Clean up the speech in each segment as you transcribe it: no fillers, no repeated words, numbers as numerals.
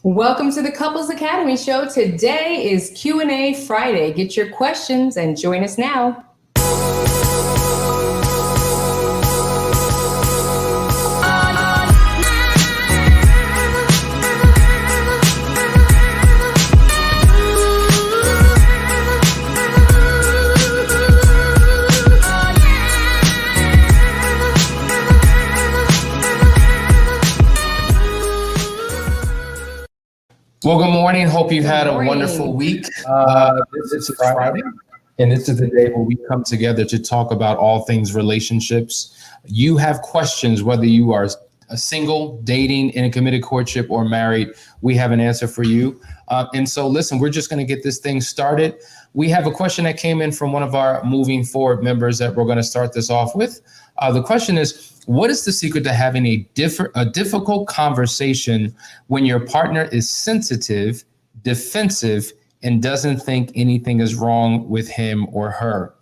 Welcome to the Couples Academy show. Today is Q&A Friday. Get your questions and join us now. Well, good morning. Hope you've had a wonderful week. This is Friday, and this is the day where we come together to talk about all things relationships. You have questions, whether you are a single, dating, in a committed courtship, or married, we have an answer for you. And so listen, we're just going to get this thing started. We have a question that came in from one of our Moving Forward members that we're going to start this off with. The question is, what is the secret to having a difficult conversation when your partner is sensitive, defensive, and doesn't think anything is wrong with him or her?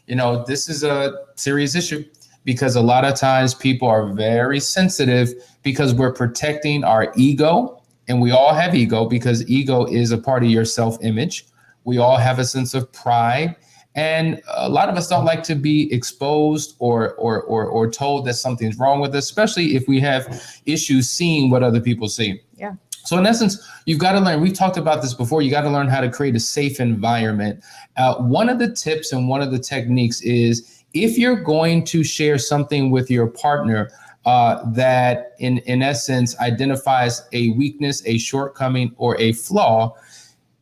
You know, this is a serious issue because a lot of times people are very sensitive because we're protecting our ego, and we all have ego because ego is a part of your self-image. We all have a sense of pride. And a lot of us don't like to be exposed or told that something's wrong with us, especially if we have issues seeing what other people see. Yeah. So in essence, you've got to learn, we've talked about this before, you got to learn how to create a safe environment. One of the tips and one of the techniques is if you're going to share something with your partner that in essence identifies a weakness, a shortcoming, or a flaw,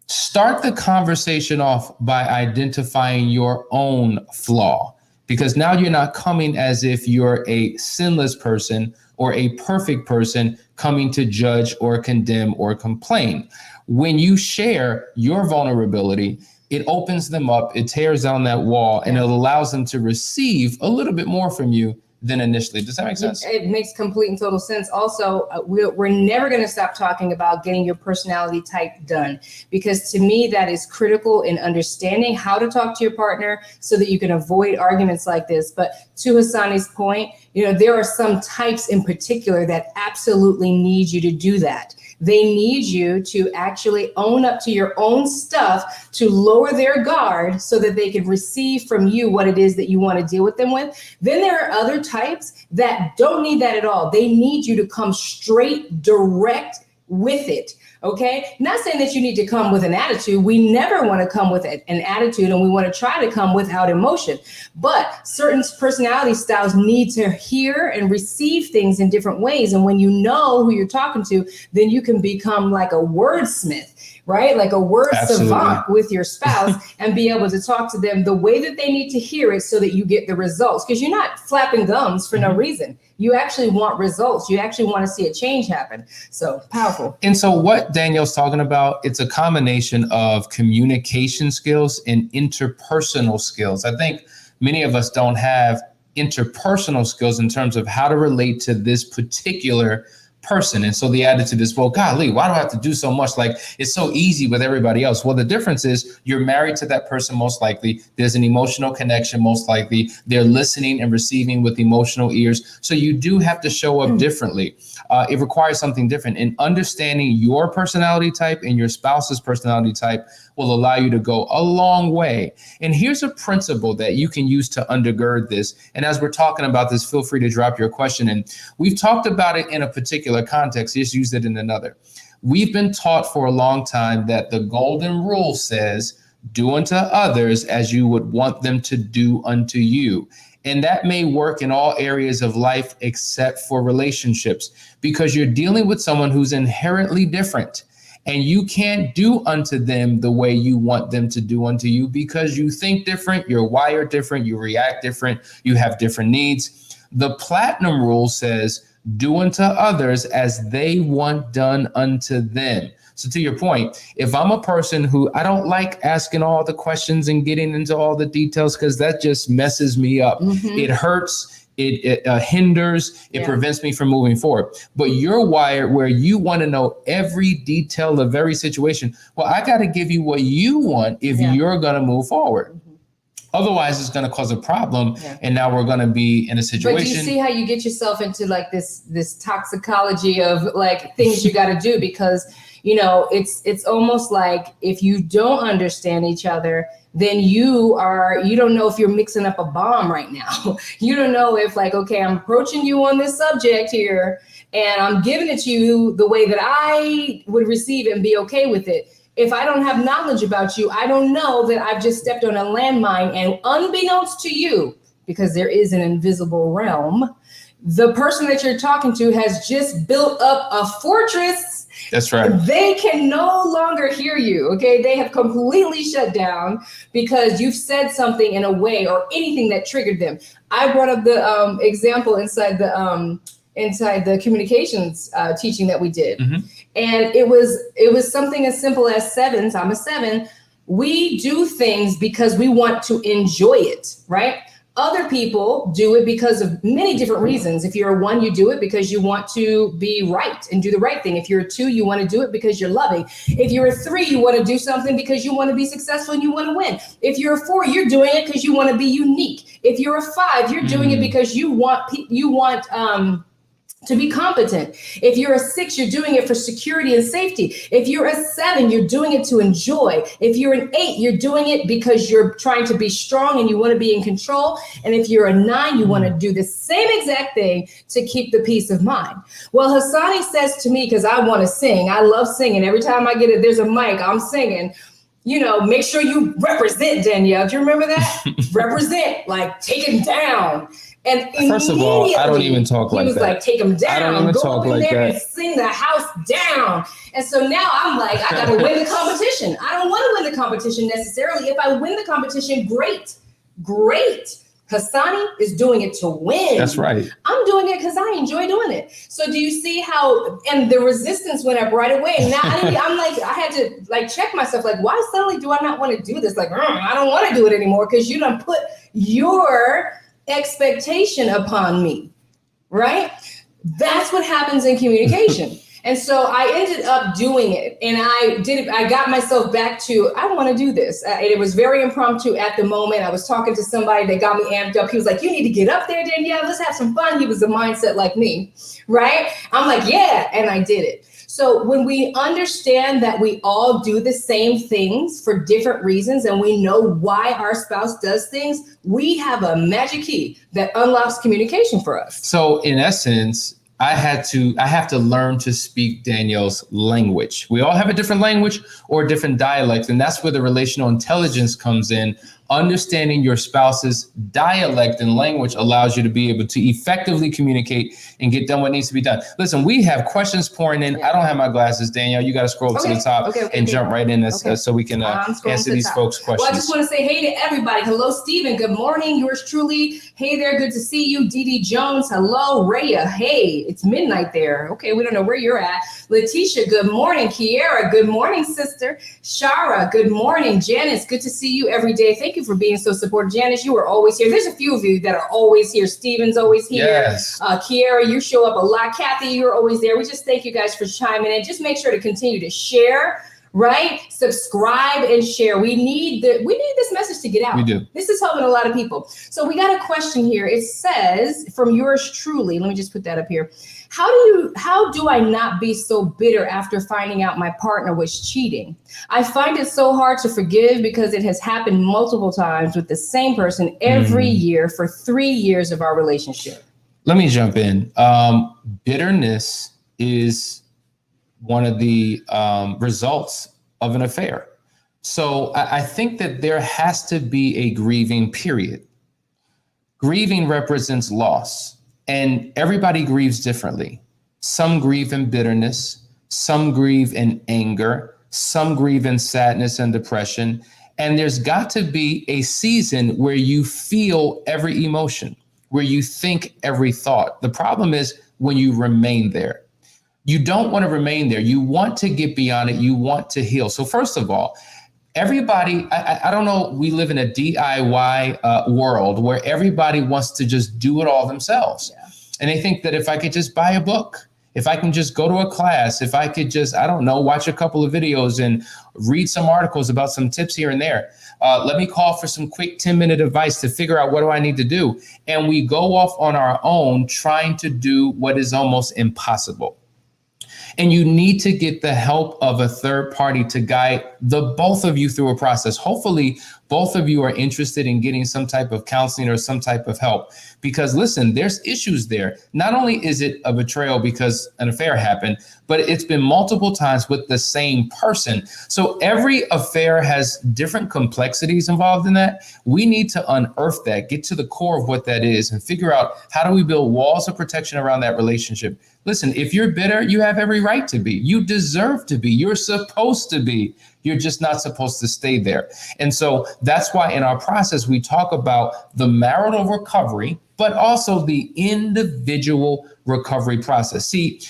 start the conversation off by identifying your own flaw, because now you're not coming as if you're a sinless person or a perfect person coming to judge or condemn or complain. When you share your vulnerability, it opens them up, it tears down that wall, and it allows them to receive a little bit more from you than initially. Does that make sense? It makes complete and total sense. Also, we're never going to stop talking about getting your personality type done, because to me, that is critical in understanding how to talk to your partner so that you can avoid arguments like this. But to Hassani's point, there are some types in particular that absolutely need you to do that. They need you to actually own up to your own stuff, to lower their guard so that they can receive from you what it is that you want to deal with them with. Then there are other types that don't need that at all. They need you to come straight, direct with it. Okay. Not saying that you need to come with an attitude. We never want to come with an attitude, and we want to try to come without emotion. But certain personality styles need to hear and receive things in different ways. And when you know who you're talking to, then you can become like a wordsmith, right? Like a word savant with your spouse and be able to talk to them the way that they need to hear it so that you get the results. Because you're not flapping gums for no reason. You actually want results. You actually want to see a change happen. So powerful. And so what Danielle's talking about, it's a combination of communication skills and interpersonal skills. I think many of us don't have interpersonal skills in terms of how to relate to this particular person. And so the attitude is, well, golly, why do I have to do so much? Like, it's so easy with everybody else. Well, the difference is you're married to that person, most likely. There's an emotional connection, most likely. They're listening and receiving with emotional ears. So you do have to show up differently. It requires something different. And understanding your personality type and your spouse's personality type will allow you to go a long way. And here's a principle that you can use to undergird this. And as we're talking about this, feel free to drop your question in. We've talked about it in a particular context, just use it in another. We've been taught for a long time that the golden rule says, do unto others as you would want them to do unto you. And that may work in all areas of life except for relationships, because you're dealing with someone who's inherently different. And you can't do unto them the way you want them to do unto you, because you think different, you're wired different, you react different, you have different needs. The platinum rule says, do unto others as they want done unto them. So to your point, if I'm a person who I don't like asking all the questions and getting into all the details, because that just messes me up. It hurts. It hinders, it prevents me from moving forward. But you're wired where you want to know every detail of every situation. Well, I got to give you what you want if you're going to move forward. Otherwise, it's going to cause a problem. And now we're going to be in a situation. But do you see how you get yourself into like this toxicology of like things you got to do? Because it's almost like if you don't understand each other, then you don't know if you're mixing up a bomb right now. You don't know if like, okay, I'm approaching you on this subject here and I'm giving it to you the way that I would receive it and be okay with it. If I don't have knowledge about you, I don't know that I've just stepped on a landmine, and unbeknownst to you, because there is an invisible realm, the person that you're talking to has just built up a fortress. That's right. They can no longer hear you. Okay. They have completely shut down because you've said something in a way or anything that triggered them. I brought up the example inside the communications teaching that we did. Mm-hmm. And it was something as simple as sevens. I'm a 7. We do things because we want to enjoy it, right? Other people do it because of many different reasons. If you're a 1, you do it because you want to be right and do the right thing. If you're a 2, you want to do it because you're loving. If you're a 3, you want to do something because you want to be successful and you want to win. If you're a 4, you're doing it because you want to be unique. If you're a 5, you're doing it because you want to be competent. If you're a 6, you're doing it for security and safety. If you're a 7, you're doing it to enjoy. If you're an 8, you're doing it because you're trying to be strong and you want to be in control. And if you're a 9, you want to do the same exact thing to keep the peace of mind. Well, Hassani says to me, because I want to sing, I love singing. Every time I get it, there's a mic, I'm singing. Make sure you represent, Danielle. Do you remember that? Represent, like take him down. And first of all, I don't even talk like that. He was like, take him down. I don't even talk like that. And sing the house down. And so now I'm like, I got to win the competition. I don't want to win the competition necessarily. If I win the competition, great. Hassani is doing it to win. That's right. I'm doing it because I enjoy doing it. So do you see how, and the resistance went up right away. And now I'm like, I had to like check myself, like, why suddenly do I not want to do this? Like, I don't want to do it anymore because you done put your expectation upon me, right? That's what happens in communication. And so I ended up doing it, and I did it. I got myself back to, I want to do this. It was very impromptu at the moment. I was talking to somebody that got me amped up. He was like, you need to get up there, Danielle. Let's have some fun. He was a mindset like me, right? I'm like, yeah. And I did it. So when we understand that we all do the same things for different reasons, and we know why our spouse does things, we have a magic key that unlocks communication for us. So in essence, I have to learn to speak Danielle's language. We all have a different language or a different dialect, and that's where the relational intelligence comes in. Understanding your spouse's dialect and language allows you to be able to effectively communicate and get done what needs to be done. Listen, we have questions pouring in. I don't have my glasses, Danielle. You got to scroll up to the top and jump right in so we can answer these folks' questions. Well, I just want to say hey to everybody. Hello, Stephen. Good morning. Yours truly. Hey there. Good to see you. Dee Jones. Hello, Raya. Hey, it's midnight there. Okay, we don't know where you're at. Letitia, good morning. Kiera, good morning, sister. Shara, good morning. Janice, good to see you every day. Thank you for being so supportive. Janice, you are always here. There's a few of you that are always here. Steven's always here. Yes. Kiera, you show up a lot. Kathy, you're always there. We just thank you guys for chiming in. Just make sure to continue to share, right? Subscribe and share. We need this message to get out. We do. This is helping a lot of people. So we got a question here. It says from yours truly, let me just put that up here. How do I not be so bitter after finding out my partner was cheating? I find it so hard to forgive because it has happened multiple times with the same person every year for 3 years of our relationship. Let me jump in. Bitterness is one of the results of an affair. So I think that there has to be a grieving period. Grieving represents loss. And everybody grieves differently. Some grieve in bitterness, some grieve in anger, some grieve in sadness and depression. And there's got to be a season where you feel every emotion, where you think every thought. The problem is when you remain there. You don't want to remain there. You want to get beyond it. You want to heal. So first of all, everybody, I don't know, we live in a DIY world where everybody wants to just do it all themselves. Yeah. And they think that if I could just buy a book, if I can just go to a class, if I could just, I don't know, watch a couple of videos and read some articles about some tips here and there. Let me call for some quick 10-minute advice to figure out what do I need to do. And we go off on our own trying to do what is almost impossible. And you need to get the help of a third party to guide the both of you through a process. Hopefully, both of you are interested in getting some type of counseling or some type of help. Because listen, there's issues there. Not only is it a betrayal because an affair happened, but it's been multiple times with the same person. So every affair has different complexities involved in that. We need to unearth that, get to the core of what that is, and figure out how do we build walls of protection around that relationship. Listen, if you're bitter, you have every right to be. You deserve to be. You're supposed to be. You're just not supposed to stay there. And so that's why in our process, we talk about the marital recovery, but also the individual recovery process. See,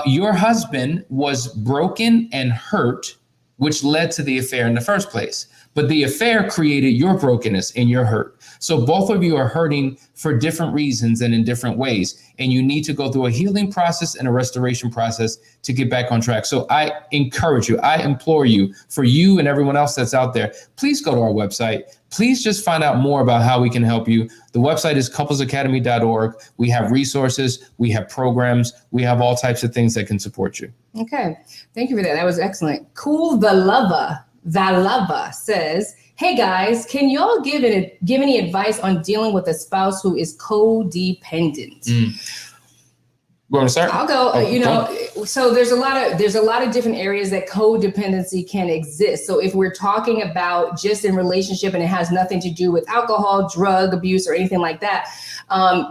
your husband was broken and hurt, which led to the affair in the first place. But the affair created your brokenness and your hurt. So both of you are hurting for different reasons and in different ways. And you need to go through a healing process and a restoration process to get back on track. So I encourage you, I implore you, for you and everyone else that's out there, please go to our website. Please just find out more about how we can help you. The website is couplesacademy.org. We have resources, we have programs, we have all types of things that can support you. Okay, thank you for that. That was excellent. Cool the lover. Valava says, hey guys, can y'all give any advice on dealing with a spouse who is codependent? You want to start? I'll go. So there's a lot of different areas that codependency can exist. So if we're talking about just in relationship and it has nothing to do with alcohol, drug abuse, or anything like that,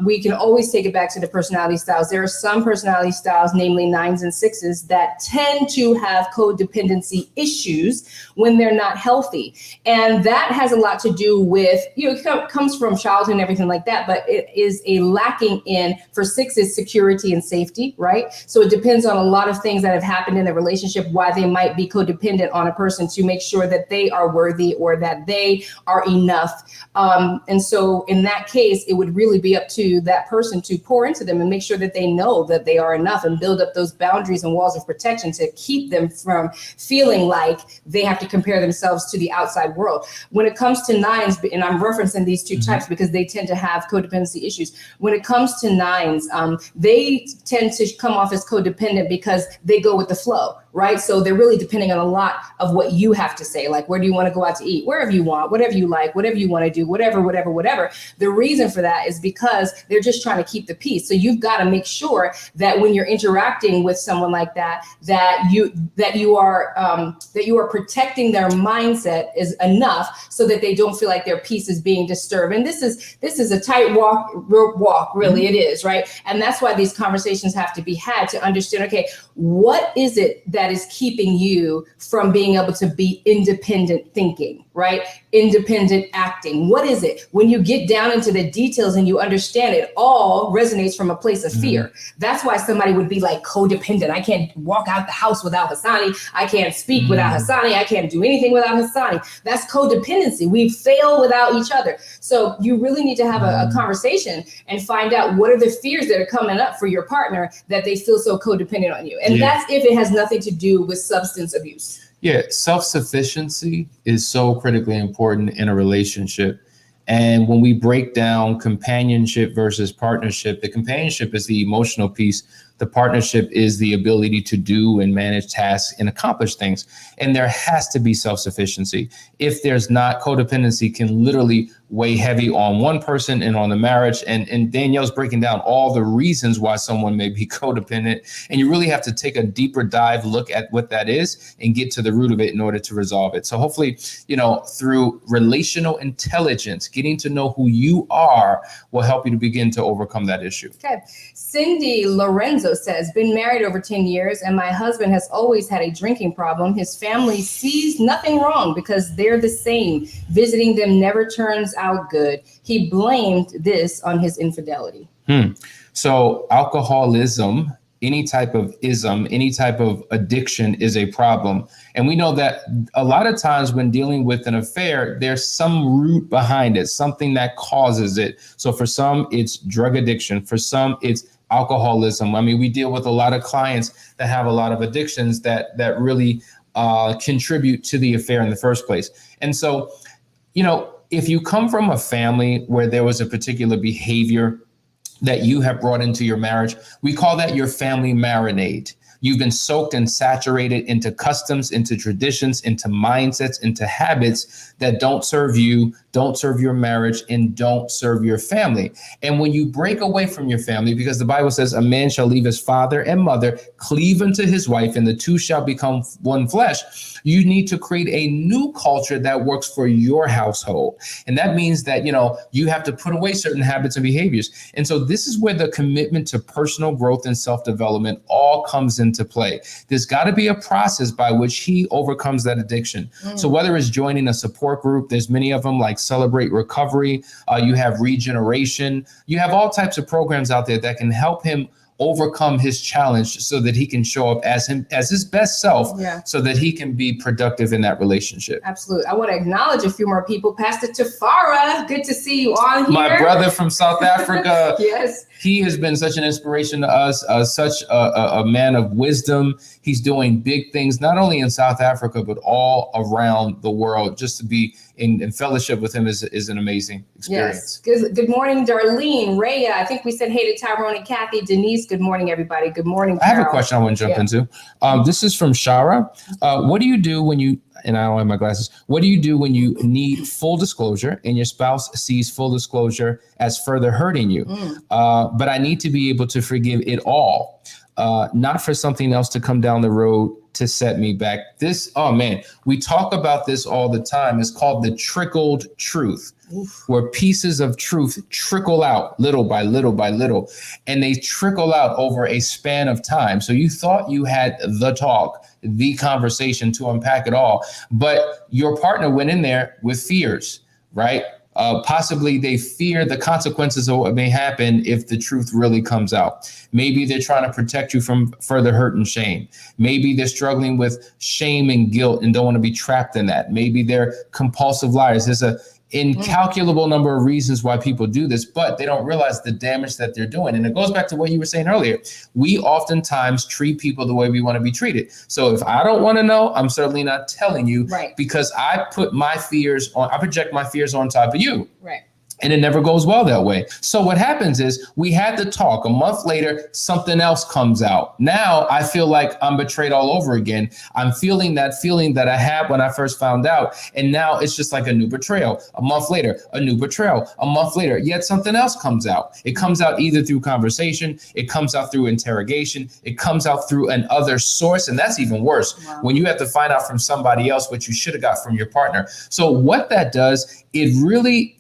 we can always take it back to the personality styles. There are some personality styles, namely 9s and 6s, that tend to have codependency issues when they're not healthy. And that has a lot to do with, it comes from childhood and everything like that, but it is a lacking in, for 6s, security and safety, right? So it depends on a lot of things that have happened in the relationship, why they might be codependent on a person to make sure that they are worthy or that they are enough. And so in that case, it would really be up to that person to pour into them and make sure that they know that they are enough and build up those boundaries and walls of protection to keep them from feeling like they have to compare themselves to the outside world. When it comes to 9s, and I'm referencing these two types because they tend to have codependency issues. When it comes to 9s, they tend to come off as codependent because they go with the flow, right? So they're really depending on a lot of what you have to say, like, where do you want to go out to eat? Wherever you want, whatever you like, whatever you want to do, whatever. The reason for that is because they're just trying to keep the peace. So you've got to make sure that when you're interacting with someone like that, that you are protecting their mindset is enough so that they don't feel like their peace is being disturbed. And this is a tight walk, really, it is, right? And that's why these conversations have to be had to understand, okay, what is it that is keeping you from being able to be independent thinking, right? Independent acting. What is it? When you get down into the details and you understand it all resonates from a place of fear. That's why somebody would be like codependent. I can't walk out the house without Hassani. I can't speak without Hassani. I can't do anything without Hassani. That's codependency. We fail without each other. So you really need to have a conversation and find out what are the fears that are coming up for your partner that they feel so codependent on you. And that's if it has nothing to do with substance abuse. Yeah, self-sufficiency is so critically important in a relationship. And when we break down companionship versus partnership, the companionship is the emotional piece. The partnership is the ability to do and manage tasks and accomplish things. And there has to be self-sufficiency. If there's not, codependency can literally weigh heavy on one person and on the marriage. And Danielle's breaking down all the reasons why someone may be codependent. And you really have to take a deeper dive look at what that is and get to the root of it in order to resolve it. So hopefully, through relational intelligence, getting to know who you are will help you to begin to overcome that issue. Okay. Cindy Lorenzo says, been married over 10 years and my husband has always had a drinking problem. His family sees nothing wrong because they're the same. Visiting them never turns out good. He blamed this on his infidelity. So alcoholism, any type of ism, any type of addiction is a problem. And we know that a lot of times when dealing with an affair, there's some root behind it, something that causes it. So for some, it's drug addiction. For some, it's alcoholism. I mean, we deal with a lot of clients that have a lot of addictions that really contribute to the affair in the first place. And so, if you come from a family where there was a particular behavior that you have brought into your marriage, we call that your family marinade. You've been soaked and saturated into customs, into traditions, into mindsets, into habits that don't serve you, don't serve your marriage, and don't serve your family. And when you break away from your family, because the Bible says a man shall leave his father and mother, cleave unto his wife, and the two shall become one flesh, you need to create a new culture that works for your household. And that means that, you have to put away certain habits and behaviors. And so this is where the commitment to personal growth and self-development all comes into play. There's got to be a process by which he overcomes that addiction. So whether it's joining a support group, there's many of them like Celebrate Recovery, you have Regeneration, you have all types of programs out there that can help him overcome his challenge so that he can show up as his best self, so that he can be productive in that relationship. Absolutely. I want to acknowledge a few more people. Pastor Tafara, good to see you on here. My brother from South Africa. Yes. He has been such an inspiration to us, such a man of wisdom. He's doing big things, not only in South Africa, but all around the world. Just to be in fellowship with him is an amazing experience. Yes. Good morning, Darlene, Rhea. I think we said hey to Tyrone and Kathy. Denise, good morning, everybody. Good morning, Carol. I have a question I want to jump into. This is from Shara. What do you do when you, and I don't have my glasses, what do you do when you need full disclosure and your spouse sees full disclosure as further hurting you? But I need to be able to forgive it all, not for something else to come down the road to set me back. This, oh man, we talk about this all the time. It's called the trickled truth, where pieces of truth trickle out little by little by little, and they trickle out over a span of time. So you thought you had the talk, the conversation to unpack it all, but your partner went in there with fears, right? Possibly they fear the consequences of what may happen if the truth really comes out. Maybe they're trying to protect you from further hurt and shame. Maybe they're struggling with shame and guilt and don't want to be trapped in that. Maybe they're compulsive liars. There's a incalculable number of reasons why people do this, but they don't realize the damage that they're doing. And it goes back to what you were saying earlier. We oftentimes treat people the way we want to be treated. So if I don't want to know, I'm certainly not telling you, because I project my fears on top of you. Right. And it never goes well that way. So what happens is we had the talk. A month later, something else comes out. Now I feel like I'm betrayed all over again. I'm feeling that feeling that I had when I first found out. And now it's just like a new betrayal. A month later, a new betrayal. A month later, yet something else comes out. It comes out either through conversation. It comes out through interrogation. It comes out through an other source. And that's even worse when you have to find out from somebody else what you should have got from your partner. So what that does, it really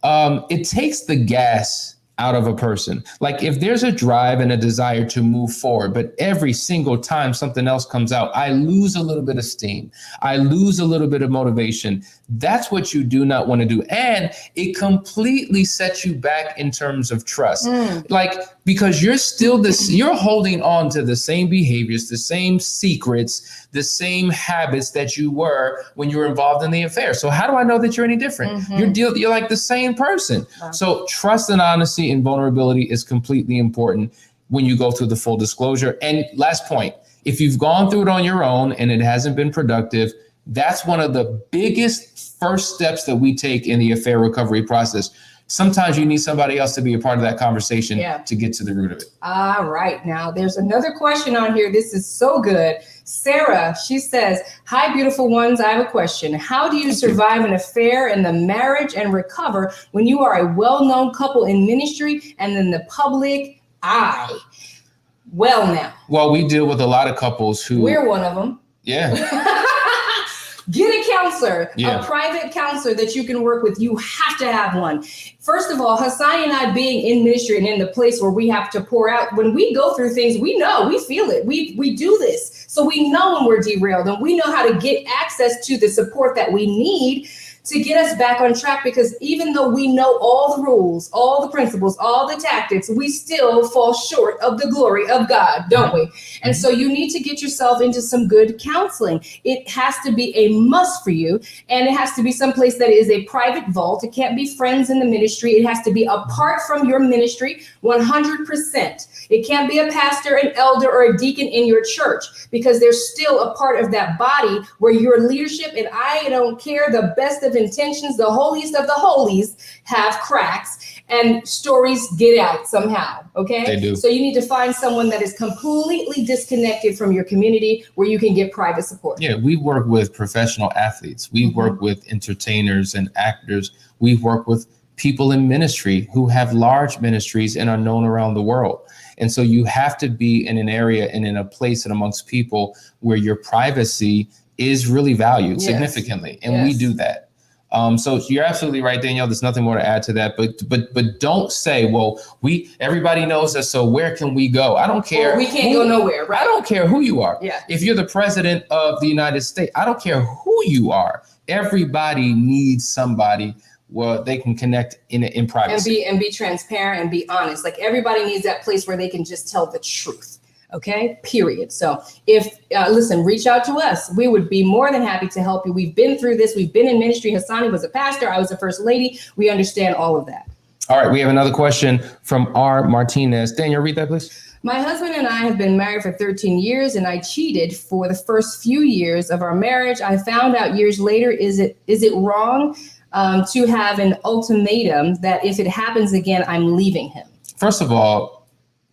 it takes the gas out of a person. Like if there's a drive and a desire to move forward, but every single time something else comes out, I lose a little bit of steam. I lose a little bit of motivation. That's what you do not want to do. And it completely sets you back in terms of trust. Like, because you're holding on to the same behaviors, the same secrets, the same habits that you were when you were involved in the affair. So how do I know that you're any different? You're like the same person. So trust and honesty and vulnerability is completely important when you go through the full disclosure. And last point, if you've gone through it on your own and it hasn't been productive, that's one of the biggest first steps that we take in the affair recovery process. Sometimes you need somebody else to be a part of that conversation to get to the root of it. All right. Now, there's another question on here. This is so good. Sarah, she says, hi, beautiful ones. I have a question. How do you survive an affair in the marriage and recover when you are a well-known couple in ministry and in the public eye? Well, now. Well, we deal with a lot of couples who... We're one of them. Yeah. Get a counselor, a private counselor that you can work with. You have to have one. First of all, Hassan and I being in ministry and in the place where we have to pour out, when we go through things, we know, we feel it. We do this. So we know when we're derailed and we know how to get access to the support that we need to get us back on track, because even though we know all the rules, all the principles, all the tactics, we still fall short of the glory of God, don't we? And so you need to get yourself into some good counseling. It has to be a must for you, and it has to be someplace that is a private vault. It can't be friends in the ministry. It has to be apart from your ministry 100%. It can't be a pastor, an elder, or a deacon in your church, because there's still a part of that body where your leadership, and I don't care, the best of intentions, the holiest of the holies, have cracks and stories get out somehow. Okay. They do. So you need to find someone that is completely disconnected from your community where you can get private support. Yeah, we work with professional athletes. We work with entertainers and actors. We work with people in ministry who have large ministries and are known around the world. And so you have to be in an area and in a place and amongst people where your privacy is really valued significantly. And we do that. So you're absolutely right, Danielle. There's nothing more to add to that. But don't say, well, everybody knows us, so where can we go? I don't care. Well, we can't go nowhere, right? I don't care who you are. Yeah. If you're the president of the United States, I don't care who you are. Everybody needs somebody where they can connect in privacy. And be transparent and be honest. Like everybody needs that place where they can just tell the truth. Okay, period. So listen, reach out to us. We would be more than happy to help you. We've been through this. We've been in ministry. Hassani was a pastor. I was a first lady. We understand all of that. All right. We have another question from R. Martinez. Daniel, read that, please. My husband and I have been married for 13 years, and I cheated for the first few years of our marriage. I found out years later, is it wrong to have an ultimatum that if it happens again, I'm leaving him? First of all,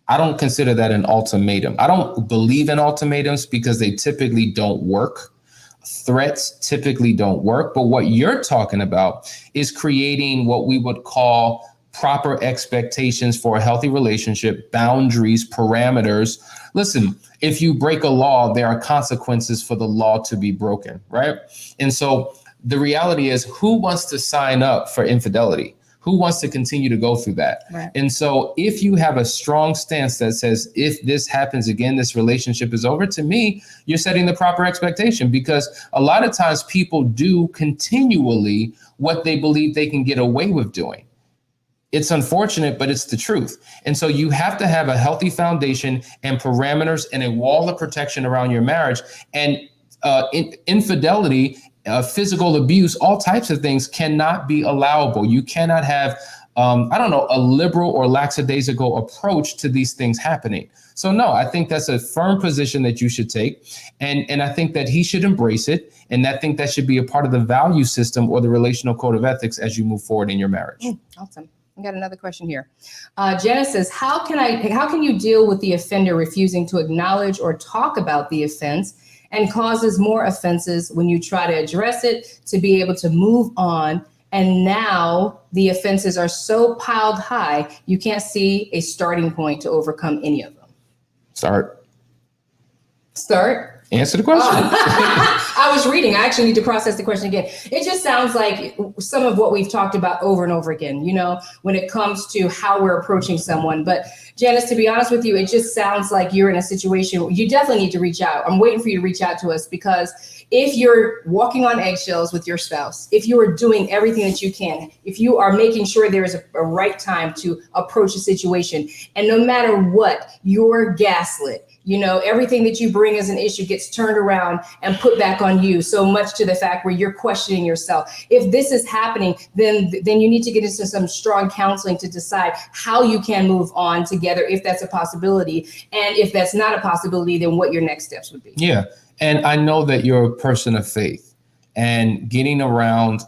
I don't consider that an ultimatum. I don't believe in ultimatums because they typically don't work. Threats typically don't work. But what you're talking about is creating what we would call proper expectations for a healthy relationship, boundaries, parameters. Listen, if you break a law, there are consequences for the law to be broken, right? And so the reality is, who wants to sign up for infidelity? Who wants to continue to go through that? Right. And so if you have a strong stance that says, if this happens again, this relationship is over, to me, you're setting the proper expectation, because a lot of times people do continually what they believe they can get away with doing. It's unfortunate, but it's the truth. And so you have to have a healthy foundation and parameters and a wall of protection around your marriage. And infidelity, physical abuse, all types of things cannot be allowable. You cannot have, a liberal or lackadaisical approach to these things happening. So no, I think that's a firm position that you should take. And I think that he should embrace it. And I think that should be a part of the value system or the relational code of ethics as you move forward in your marriage. Awesome. I got another question here. Jenna says, how can you deal with the offender refusing to acknowledge or talk about the offense and causes more offenses when you try to address it to be able to move on? And now the offenses are so piled high, you can't see a starting point to overcome any of them. Start. Answer the question. I was reading. I actually need to process the question again. It just sounds like some of what we've talked about over and over again, when it comes to how we're approaching someone. But Janice, to be honest with you, it just sounds like you're in a situation where you definitely need to reach out. I'm waiting for you to reach out to us, because if you're walking on eggshells with your spouse, if you are doing everything that you can, if you are making sure there is a right time to approach a situation, and no matter what, you're gaslit, everything that you bring as an issue gets turned around and put back on you, so much to the fact where you're questioning yourself. If this is happening, then you need to get into some strong counseling to decide how you can move on together, if that's a possibility. And if that's not a possibility, then what your next steps would be. Yeah. And I know that you're a person of faith, and getting around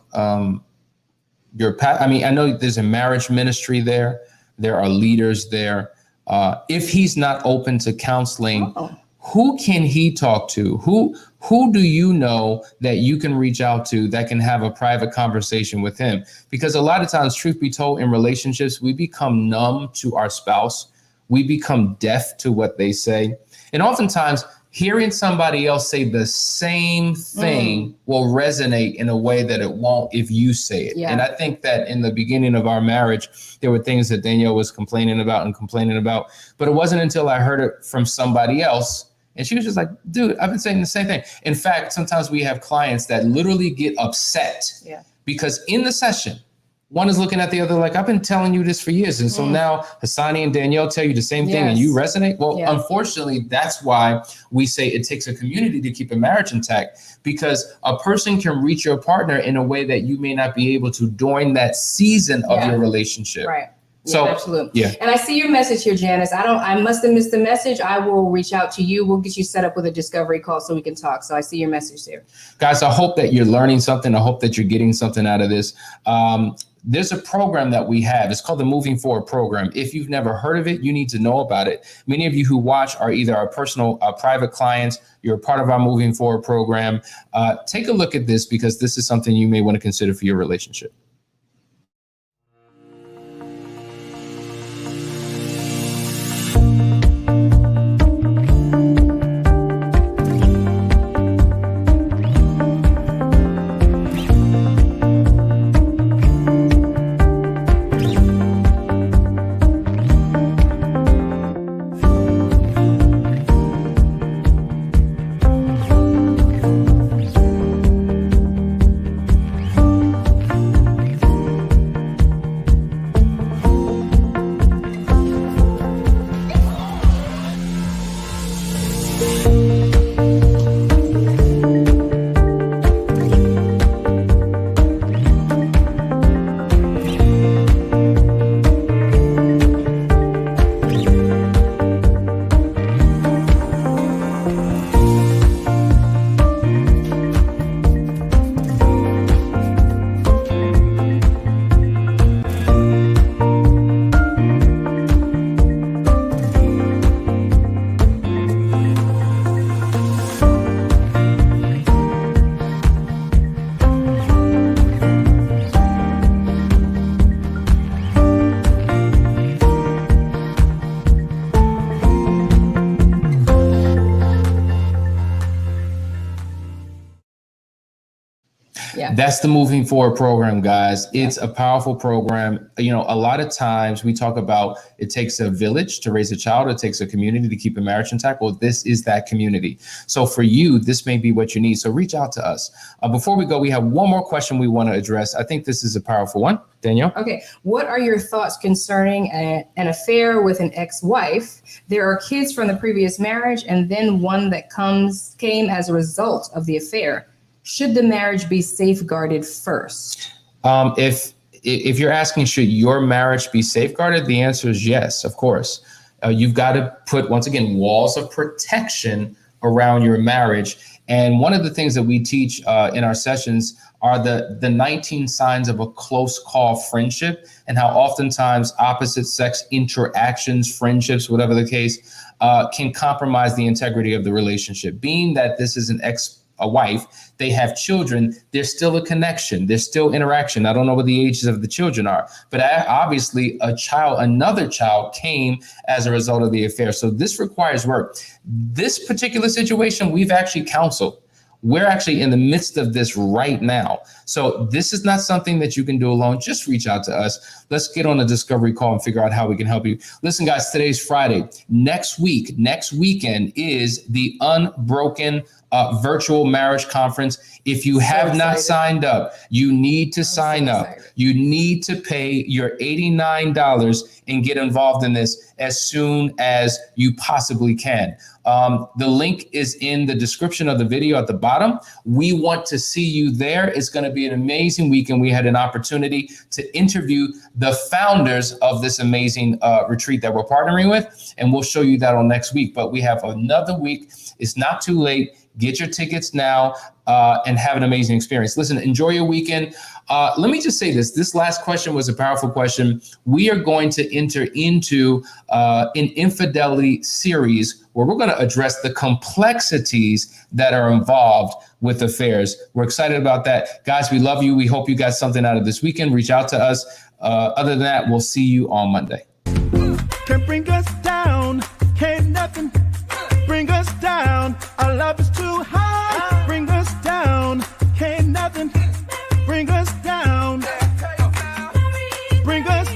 your path. I mean, I know there's a marriage ministry there. There are leaders there. If he's not open to counseling, who can he talk to? Who do you know that you can reach out to that can have a private conversation with him? Because a lot of times, truth be told, in relationships, we become numb to our spouse. We become deaf to what they say. And oftentimes, hearing somebody else say the same thing will resonate in a way that it won't if you say it. Yeah. And I think that in the beginning of our marriage, there were things that Danielle was complaining about, but it wasn't until I heard it from somebody else. And she was just like, dude, I've been saying the same thing. In fact, sometimes we have clients that literally get upset because in the session, one is looking at the other like, I've been telling you this for years. And so now Hassani and Danielle tell you the same thing and you resonate. Well, unfortunately, that's why we say it takes a community to keep a marriage intact, because a person can reach your partner in a way that you may not be able to during that season of your relationship. Right. So, absolutely. Yeah. And I see your message here, Janice. I must have missed the message. I will reach out to you. We'll get you set up with a discovery call so we can talk. So I see your message there. Guys, I hope that you're learning something. I hope that you're getting something out of this. There's a program that we have. It's called the Moving Forward program. If you've never heard of it, you need to know about it. Many of you who watch are either our personal private clients. You're a part of our Moving Forward program. Take a look at this because this is something you may want to consider for your relationship. Yeah. That's the Moving Forward program, guys. It's a powerful program. You know, a lot of times we talk about it takes a village to raise a child. It takes a community to keep a marriage intact. Well, this is that community. So for you, this may be what you need. So reach out to us. Before we go, we have one more question we want to address. I think this is a powerful one. Danielle? Okay. What are your thoughts concerning an affair with an ex-wife? There are kids from the previous marriage and then one that came as a result of the affair. Should the marriage be safeguarded first? If you're asking, should your marriage be safeguarded? The answer is yes, of course. You've got to put, once again, walls of protection around your marriage. And one of the things that we teach in our sessions are the 19 signs of a close call friendship, and how oftentimes opposite sex interactions, friendships, whatever the case, can compromise the integrity of the relationship. Being that this is a wife, they have children, there's still a connection, there's still interaction. I don't know what the ages of the children are, but obviously another child came as a result of the affair. So this requires work. This particular situation, we've actually counseled. We're actually in the midst of this right now. So this is not something that you can do alone. Just reach out to us. Let's get on a discovery call and figure out how we can help you. Listen, guys, today's Friday. Next weekend is the Unbroken virtual marriage conference. If you have not signed up, you need to sign up. You need to pay your $89 and get involved in this as soon as you possibly can. The link is in the description of the video at the bottom. We want to see you there. It's going to be an amazing weekend. We had an opportunity to interview the founders of this amazing retreat that we're partnering with, and we'll show you that on next week. But we have another week. It's not too late. Get your tickets now and have an amazing experience. Listen, enjoy your weekend. Let me just say this. This last question was a powerful question. We are going to enter into an infidelity series where we're going to address the complexities that are involved with affairs. We're excited about that. Guys, we love you. We hope you got something out of this weekend. Reach out to us. Other than that, we'll see you on Monday. Can't bring us down. Can't nothing bring us down. Our love is too high. Bring us down. Can't nothing bring us down. Bring us